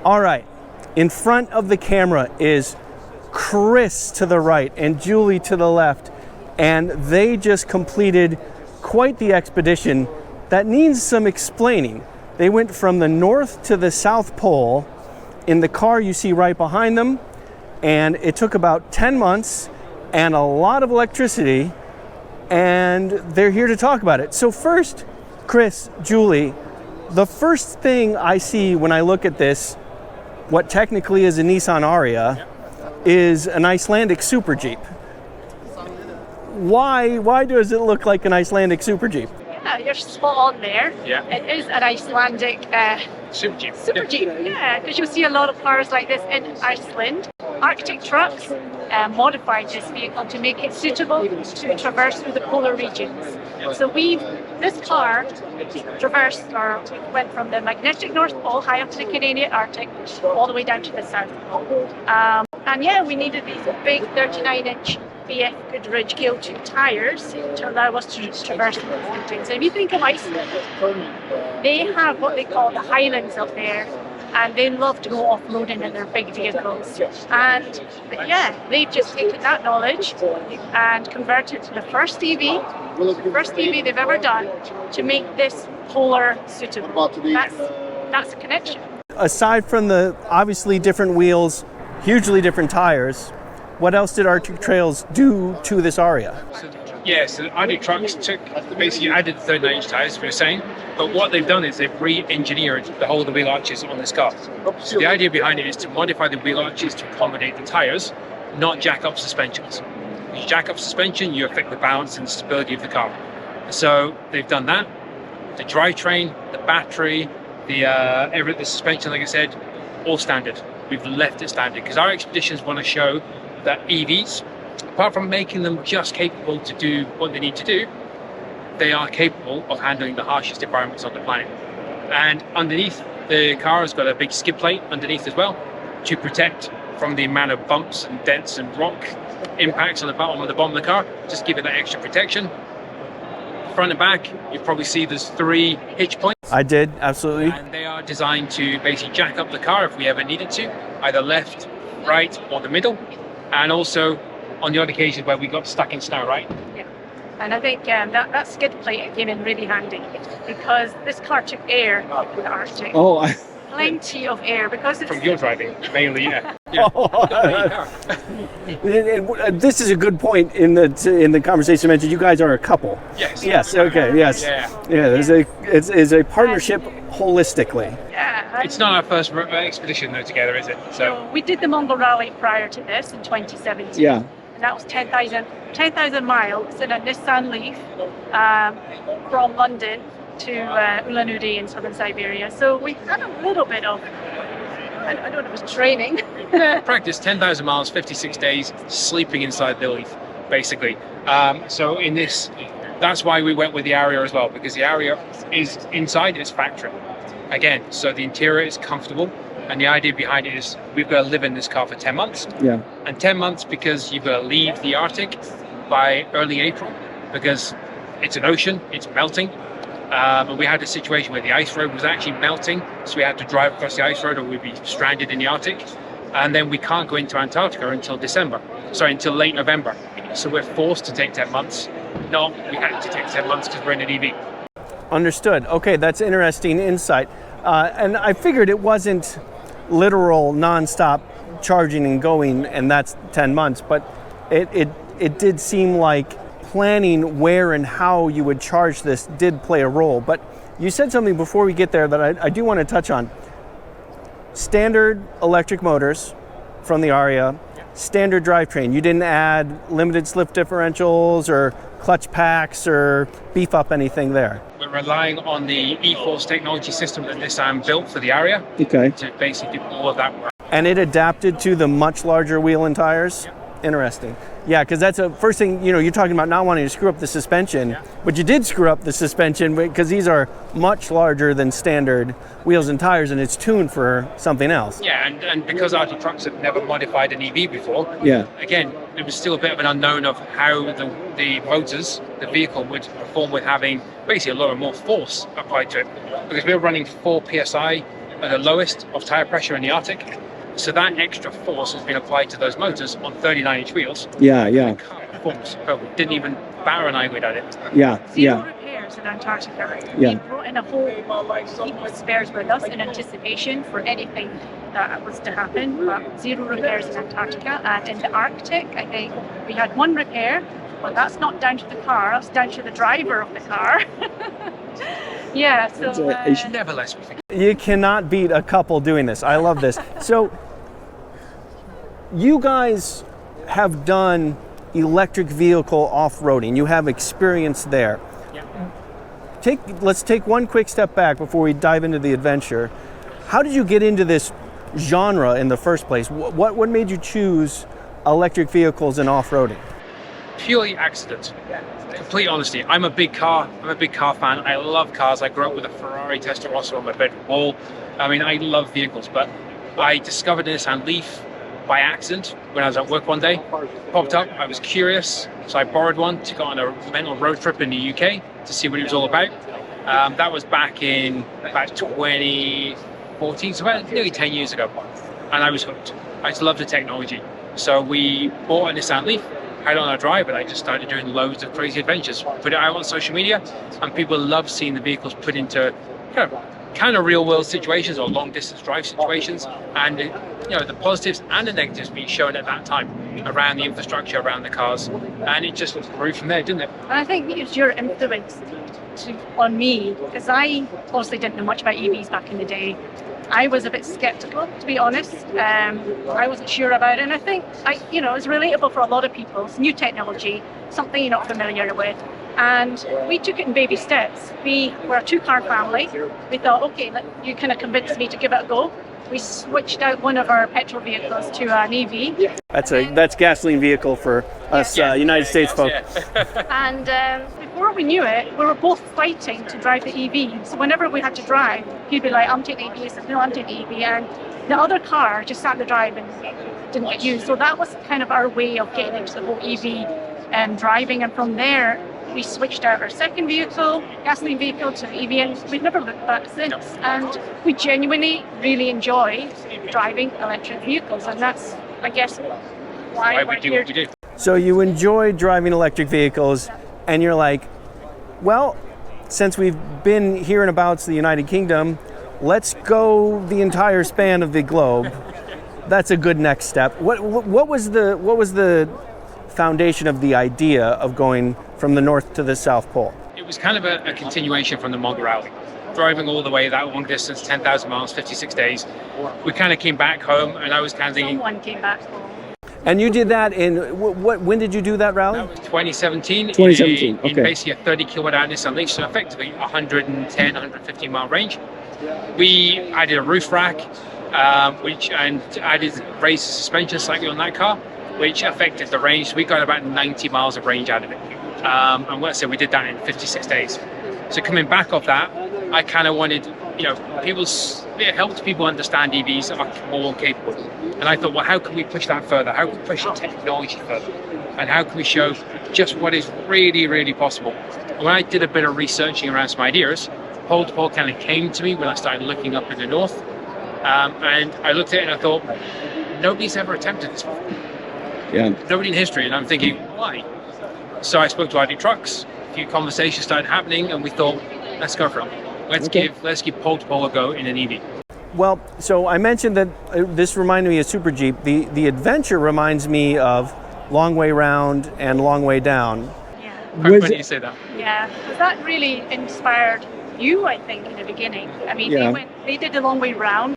All right, in front of the camera is Chris to the right and Julie to the left, and they just completed quite the expedition that needs some explaining. They went from the North to the South Pole in the car you see right behind them, and it took about 10 months and a lot of electricity, and they're here to talk about it. So first, Chris, Julie, the first thing I see when I look at this, what technically is a Nissan Ariya, is an Icelandic Super Jeep. Why does it look like an Icelandic Super Jeep? Yeah, you're spot on there. Yeah. It is an Icelandic Super Jeep. Super Jeep. Yeah, because you'll see a lot of cars like this in Iceland. Arctic trucks modified this vehicle to make it suitable to traverse through the polar regions. So this car traversed or went from the magnetic North Pole high up to the Canadian Arctic all the way down to the South Pole. And yeah, we needed these big 39-inch BF Goodrich Gale-Tube tires to allow us to traverse the mountains. And if you think of Iceland, they have what they call the Highlands up there, and they love to go off-roading in their big vehicles. And yeah, they've just taken that knowledge and converted to the first EV they've ever done to make this polar suitable. That's a connection. Aside from the obviously different wheels, hugely different tires, what else did Arctic Trails do to this Ariya? So the Arctic trucks basically added 39-inch tires, as we were saying, but what they've done is they've re-engineered the whole of the wheel arches on this car. So the idea behind it is to modify the wheel arches to accommodate the tires, not jack up suspensions. If you jack up suspension, you affect the balance and stability of the car. So they've done that. The drivetrain, the battery, the suspension, like I said, all standard. We've left it standard because our expeditions want to show that EVs, apart from making them just capable to do what they need to do, they are capable of handling the harshest environments on the planet. And underneath, the car has got a big skid plate underneath as well to protect from the amount of bumps and dents and rock impacts on the bottom of the car, just give it that extra protection. Front and back, you probably see there's 3 hitch points. I did, absolutely. And they are designed to basically jack up the car if we ever needed to, either left, right, or the middle. And also on the odd occasion where we got stuck in snow, right? Yeah. And I think that skid plate came in really handy because this car took air in the Arctic. Oh, Plenty of air because it's... From your driving, mainly, yeah. This is a good point in the conversation. You mentioned you guys are a couple. Yes. Yes. Okay. Yes. Yeah. It's a partnership holistically. Yeah. It's not our first expedition though together, is it? So we did the Mongol Rally prior to this in 2017. Yeah. And that was 10,000 miles in a Nissan Leaf from London to Ulan-Ude in southern Siberia. So we had a little bit of, I don't know if it was training. Practice 10,000 miles, 56 days, sleeping inside the Leaf, basically. So in this, that's why we went with the Ariya as well, because the Ariya is inside its factory. Again, so the interior is comfortable, and the idea behind it is we've got to live in this car for 10 months. Yeah. And 10 months because you've got to leave the Arctic by early April, because it's an ocean, it's melting. And we had a situation where the ice road was actually melting, so we had to drive across the ice road or we'd be stranded in the Arctic. And then we can't go into Antarctica until until late November. So we're forced to take 10 months. No, we had to take 10 months because we're in an EV. Understood. Okay, that's interesting insight. And I figured it wasn't literal nonstop charging and going, and that's 10 months, but it did seem like planning where and how you would charge this did play a role. But you said something before we get there that I do want to touch on. Standard electric motors from the Ariya, standard drivetrain. You didn't add limited slip differentials or clutch packs or beef up anything there. We're relying on the e-Force technology system that Nissan built for the Ariya to basically do all of that work. And it adapted to the much larger wheel and tires? Yeah. Interesting. Yeah, because that's the first thing, you're talking about not wanting to screw up the suspension, but you did screw up the suspension because these are much larger than standard wheels and tires, and it's tuned for something else. Yeah, and because Arctic trucks have never modified an EV before, again, it was still a bit of an unknown of how the motors, the vehicle would perform with having basically a lot of more force applied to it. Because we were running 4 PSI at the lowest of tire pressure in the Arctic. So that extra force has been applied to those motors on 39-inch wheels. Yeah, yeah. The car performs superbly. Didn't even batter an eyelid at it. Yeah, Zero yeah. repairs in Antarctica. Yeah. We brought in a whole heap of spares with us in anticipation for anything that was to happen. But zero repairs in Antarctica, and in the Arctic, I think we had one repair, but that's not down to the car. That's down to the driver of the car. Yeah. So Never less we think. You cannot beat a couple doing this. I love this. So, you guys have done electric vehicle off-roading. You have experience there. Yeah. Let's take one quick step back before we dive into the adventure. How did you get into this genre in the first place? What made you choose electric vehicles and off-roading? Purely accident. Complete honesty. I'm a big car fan. I love cars. I grew up with a Ferrari Testarossa on my bedroom wall. I mean, I love vehicles, but I discovered a Nissan Leaf by accident when I was at work one day. Popped up, I was curious, so I borrowed one to go on a mental road trip in the UK to see what it was all about. That was back in about 2014, so about nearly 10 years ago. And I was hooked. I just loved the technology. So we bought a Nissan Leaf, had it on our drive, and I just started doing loads of crazy adventures. Put it out on social media, and people love seeing the vehicles put into kind of real world situations or long distance drive situations, and the positives and the negatives being shown at that time around the infrastructure, around the cars, and it just grew from there, didn't it? And I think it was your influence on me, because I obviously didn't know much about EVs back in the day. I was a bit skeptical, to be honest. I wasn't sure about it, and I think it's relatable for a lot of people. It's new technology, something you're not familiar with, and we took it in baby steps. We were a two-car family. We thought, okay, you kind of convinced me to give it a go. We switched out one of our petrol vehicles to an EV. That's gasoline vehicle for us United States folk. And before we knew it, we were both fighting to drive the EV. So whenever we had to drive, he'd be like, I'm taking the EV. I said, no, I'm taking the EV. And the other car just sat in the drive and didn't get used. So that was kind of our way of getting into the whole EV driving. And from there, we switched out our second vehicle, gasoline vehicle, to the EV, and we've never looked back since. And we genuinely really enjoy driving electric vehicles, and that's, I guess, why we do what we do. So you enjoy driving electric vehicles, and you're like, well, since we've been hearing about the United Kingdom, let's go the entire span of the globe. That's a good next step. What was the foundation of the idea of going from the North to the South Pole? It was kind of a continuation from the Mont Rally. Driving all the way that long distance, 10,000 miles, 56 days. We kind of came back home, and I was kind of thinking... Someone came back home. And you did that in, when did you do that rally? That was 2017. 2017, okay. In basically a 30 kilowatt hour Nissan Leaf, so effectively 110, 115 mile range. We added a roof rack, and added raised suspension slightly on that car, which affected the range. So we got about 90 miles of range out of it. And let's say we did that in 56 days. So coming back off that, I kind of wanted, it helped people understand EVs are more capable. And I thought, well, how can we push that further? How can we push technology further? And how can we show just what is really, really possible? And when I did a bit of researching around some ideas, pole to pole kind of came to me when I started looking up in the north. And I looked at it and I thought, nobody's ever attempted this before. Yeah. Nobody in history. And I'm thinking, why? So I spoke to ID Trucks, a few conversations started happening, and we thought, let's go for it. Let's give pole to pole a go in an EV. Well, so I mentioned that this reminded me of Super Jeep. The Adventure reminds me of Long Way Round and Long Way Down. Yeah. Quite funny you say that. Yeah, because that really inspired you, I think, in the beginning. I mean, they did the Long Way Round.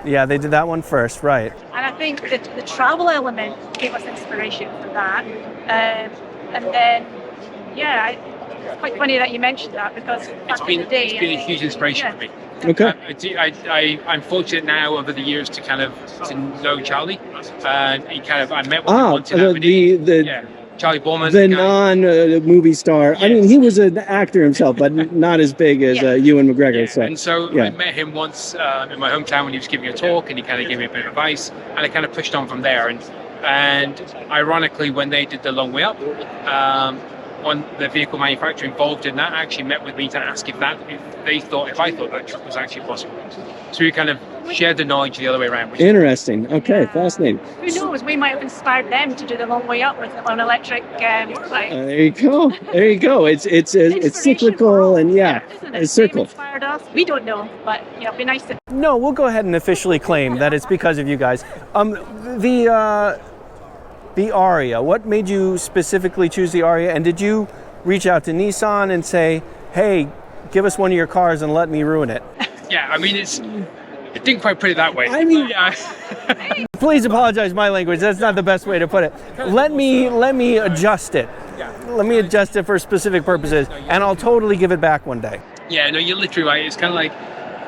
Yeah, they did that one first, right. And I think that the travel element gave us inspiration for that. And then, it's quite funny that you mentioned that, because it's been a huge inspiration for me. Okay. I'm fortunate now over the years to know Charlie. I met with him once in Aberdeen. Charlie Borman, the non-movie star. Yes. I mean, he was an actor himself, but not as big as Ewan McGregor. Yeah. And so I met him once in my hometown when he was giving a talk, and he kind of gave me a bit of advice, and I kind of pushed on from there. And ironically, when they did the Long Way Up, the vehicle manufacturer involved in that actually met with me to ask if I thought that truck was actually possible. So we kind of shared the knowledge the other way around. Interesting. Okay, fascinating. Who knows? We might have inspired them to do the long way up with an electric bike. There you go. There you go. It's cyclical and it's circle. Inspired us. We don't know, but it'd be nice to. No, we'll go ahead and officially claim that it's because of you guys. The Ariya. What made you specifically choose the Ariya? And did you reach out to Nissan and say, "Hey, give us one of your cars and let me ruin it"? Yeah, I mean, it didn't quite put it that way. I mean, please apologize my language. That's not the best way to put it. Let me adjust it. Let me adjust it for specific purposes, and I'll totally give it back one day. Yeah, no, you're literally right. It's kind of like,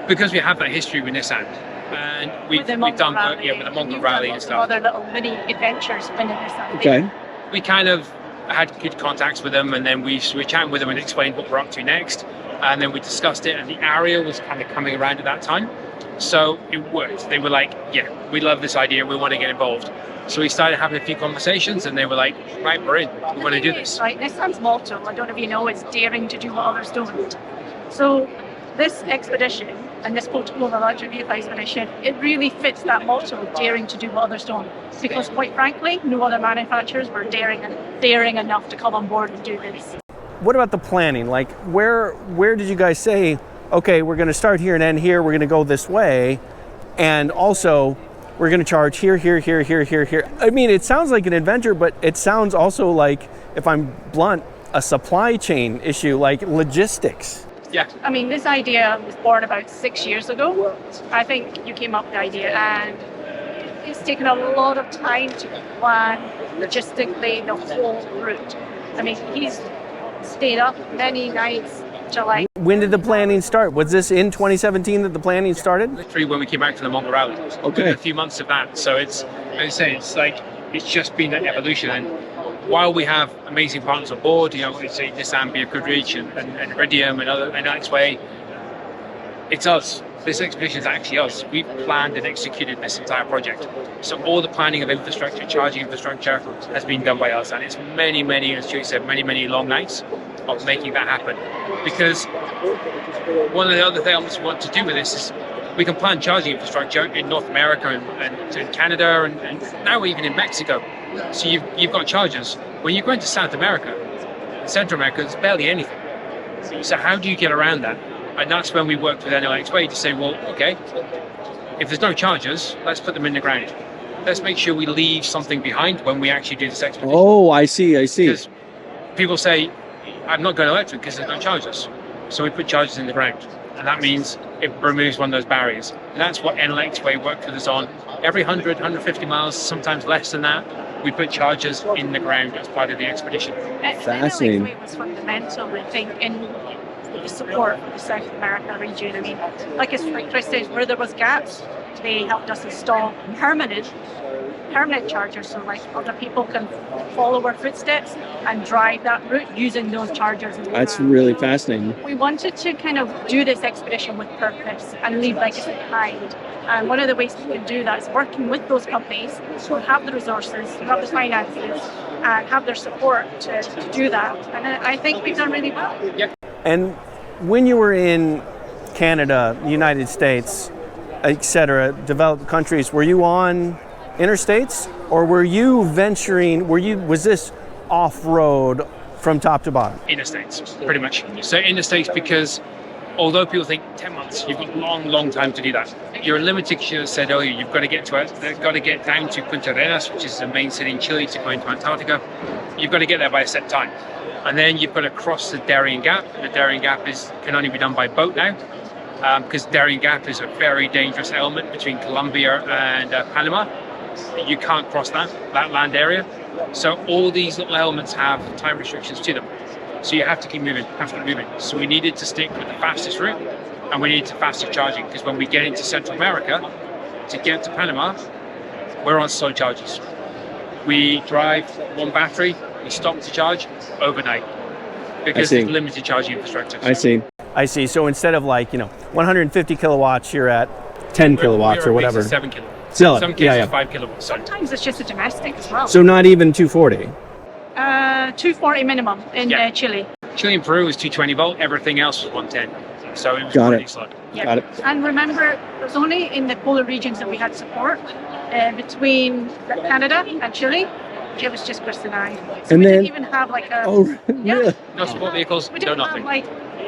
because we have that history with Nissan, and we've done work with the Mongol Rally and stuff. Other little mini adventures within Nissan. Okay. We kind of had good contacts with them, and then we chatted with them and explained what we're up to next, and then we discussed it, and the Ariya was kind of coming around at that time. So it worked. They were like, yeah, we love this idea, we want to get involved. So we started having a few conversations, and they were like, right, we're in, we want to do this. Right, Nissan's motto, I don't know if you know, is daring to do what others don't. So this expedition and this portable electric vehicle expedition, it really fits that motto, daring to do what others don't. Because quite frankly, no other manufacturers were daring enough to come on board and do this. What about the planning? Like, where did you guys say, okay, we're going to start here and end here, we're going to go this way, and also we're going to charge here. I mean, it sounds like an adventure, but it sounds also like, if I'm blunt, a supply chain issue, like logistics. Yeah. I mean, this idea was born about 6 years ago. I think you came up with the idea, and it's taken a lot of time to plan logistically the whole route. I mean, he's stayed up many nights to like. When did the planning start? Was this in 2017 that the planning started? Literally when we came back from the Mongol Rally. Okay. A few months of that. So it's like, it's just been an evolution. And while we have amazing partners on board, it's Nissan, Goodrich, and Iridium, and X-Way, it's us. This expedition is actually us. We've planned and executed this entire project. So all the planning of infrastructure, charging infrastructure, has been done by us. And it's many, as Julie said, many long nights of making that happen. Because one of the other things we want to do with this is we can plan charging infrastructure in North America and Canada and now even in Mexico. So you've got chargers. When you go into South America, Central America, there's barely anything. So how do you get around that? And that's when we worked with NLXWay to say, well, okay, if there's no chargers, let's put them in the ground. Let's make sure we leave something behind when we actually do this expedition. Oh, I see. Because people say, I'm not going electric because there's no chargers. So we put chargers in the ground. And that means it removes one of those barriers. And that's what NLXWay worked with us on. Every 100, 150 miles, sometimes less than that, we put chargers in the ground as part of the expedition. Fascinating. NLXWay was fundamental, I think, in the support for the South America region. I mean, like Chris says, where there was gaps, they helped us install permanent chargers, so like other people can follow our footsteps and drive that route using those chargers. That's really fascinating. We wanted to kind of do this expedition with purpose and leave legacy behind. And one of the ways we can do that is working with those companies who have the resources, who have the finances, and have their support to do that. And I think we've done really well. Yeah. And when you were in Canada, the United States, etc., developed countries, were you on interstates, or were you venturing? Was this off-road from top to bottom? Interstates, pretty much. So interstates, because although people think 10 months, you've got long time to do that. You're limited, as I said earlier, you've got to get down to Punta Arenas, which is the main city in Chile, to go into Antarctica. You've got to get there by a set time. And then you've got to cross the Darien Gap. The Darien Gap can only be done by boat now, because Darien Gap is a very dangerous element between Colombia and Panama. You can't cross that land area. So all these little elements have time restrictions to them. So you have to keep moving, So we needed to stick with the fastest route, and we needed faster charging, because when we get into Central America, to get to Panama, we're on slow charges. We drive one battery, we stop to charge overnight, because there's limited charging infrastructure. I see. So instead of 150 kilowatts, you're at 10 kilowatts or whatever. 7 kilowatts. Still, some cases 5 kilowatts. Sometimes it's just a domestic as well. So not even 240. 240 minimum in Yeah. Chile. Chile and Peru was 220 volt, everything else was 110. So it was Got pretty it. slow. Yeah. Got it. And remember, it was only in the polar regions that we had support between Canada and Chile. It was just Chris and I. So And we then- didn't even have like a. Oh, Yeah. really? No support vehicles, We no didn't nothing. have like.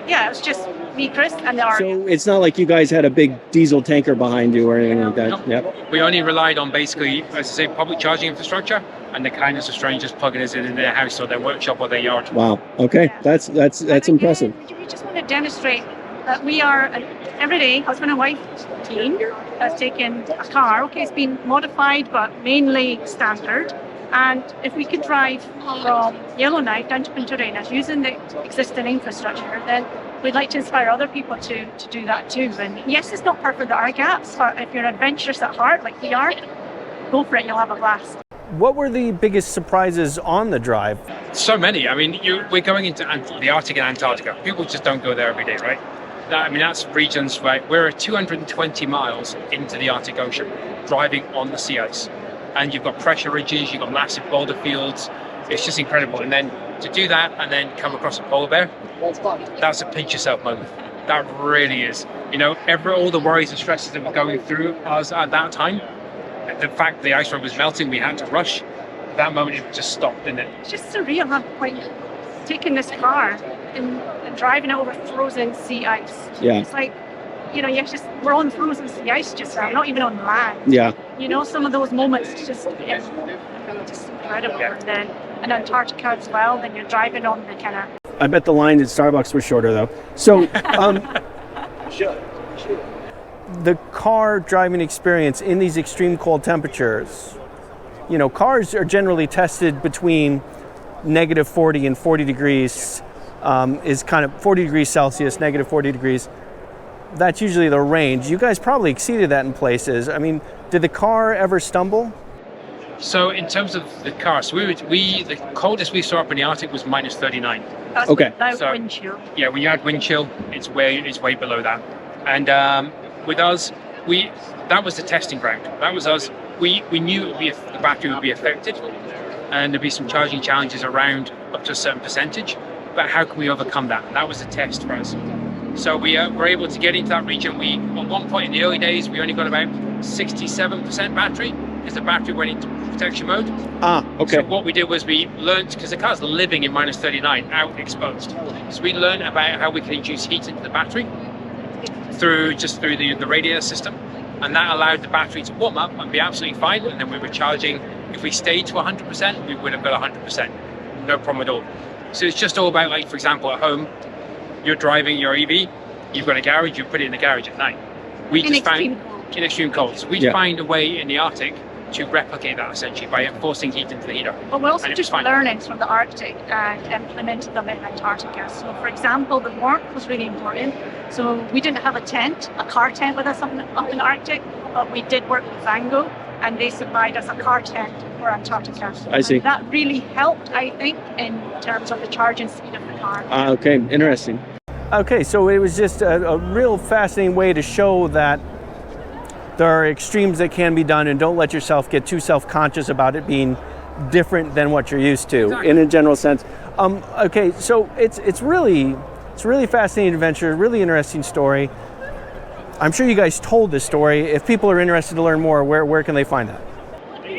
Yeah, it was just me, Chris, and the Ariya. So it's not like you guys had a big diesel tanker behind you or anything like that. No. Yep. We only relied on basically, as I say, public charging infrastructure and the kindness of strangers plugging us in their house or their workshop or their yard. Wow. Okay. Yeah. That's And again, impressive. We just want to demonstrate that we are an everyday husband and wife team that's taken a car. Okay, it's been modified, but mainly standard. And if we could drive from Yellowknife down to Punta Arenas using the existing infrastructure, then we'd like to inspire other people to do that too. And yes, it's not perfect, there are gaps, but if you're adventurous at heart, like we are, go for it, you'll have a blast. What were the biggest surprises on the drive? So many. I mean, we're going into the Arctic and Antarctica. People just don't go there every day, right? That's regions, right? We're 220 miles into the Arctic Ocean, driving on the sea ice. And you've got pressure ridges, you've got massive boulder fields. It's just incredible. And then to do that and then come across a polar bear, that's a pinch yourself moment. That really is. All the worries and stresses that were going through us at that time, the fact the ice road was melting, we had to rush. That moment, it just stopped, didn't it? It's just surreal, like taking this car and driving it over frozen sea ice. Yeah. It's like, we're on frozen sea ice just now, not even on land. Yeah. Some of those moments just incredible. Yeah. And then in Antarctica as well, then you're driving on the kind of. I bet the line at Starbucks was shorter though. So, the car driving experience in these extreme cold temperatures, cars are generally tested between negative 40 and 40 degrees, is kind of 40 degrees Celsius, negative 40 degrees. That's usually the range. You guys probably exceeded that in places. I mean, did the car ever stumble? So in terms of the car, so the coldest we saw up in the Arctic was minus 39. That's Okay. without So- wind chill. Yeah, when you add wind chill, it's way below that. And with us, that was the testing ground. That was us. We knew the battery would be affected, and there'd be some charging challenges around up to a certain percentage. But how can we overcome that? And that was the test for us. So we were able to get into that region. At one point in the early days, we only got about 67% battery because the battery went into protection mode. Okay. So what we did was we learned, because the car's living in minus 39, out exposed. So we learned about how we can induce heat into the battery through the radiator system. And that allowed the battery to warm up and be absolutely fine. And then we were charging, if we stayed to 100%, we would have got 100%. No problem at all. So it's just all about, like, for example, at home, you're driving your EV, you've got a garage, you put it in the garage at night. We In just found extreme cold. in extreme cold. So we Yeah. find a way in the Arctic to replicate that essentially by forcing heat into the heater. But we also And it was took fine. learnings from the Arctic and implemented them in Antarctica. So, for example, the warmth was really important. So we didn't have a car tent with us up in the Arctic, but we did work with Vango, and they supplied us a car tent for Antarctica. I see. And that really helped, I think, in terms of the charging speed of the car. Okay, interesting. Okay, so it was just a real fascinating way to show that there are extremes that can be done, and don't let yourself get too self-conscious about it being different than what you're used to in a general sense. Okay, so it's really fascinating adventure, really interesting story. I'm sure you guys told this story. If people are interested to learn more, where can they find that?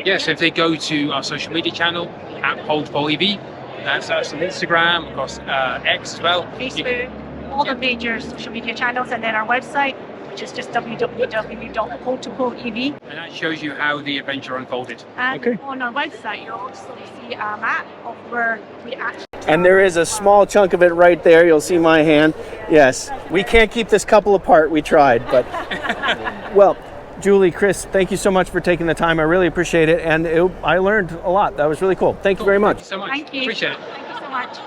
Yes, if they go to our social media channel at HoldPolEV, that's us on Instagram, across X as well. Facebook, all the major social media channels, and then our website, which is just www.holdpolEV. And that shows you how the adventure unfolded. And Okay. on our website, you'll also see a map of where we actually. And there is a small chunk of it right there. You'll see my hand. Yes, we can't keep this couple apart. We tried, but well, Julie, Chris, thank you so much for taking the time. I really appreciate it, and I learned a lot. That was really cool. Thank you very much. Thank you so much. Thank you. Appreciate it. Thank you so much.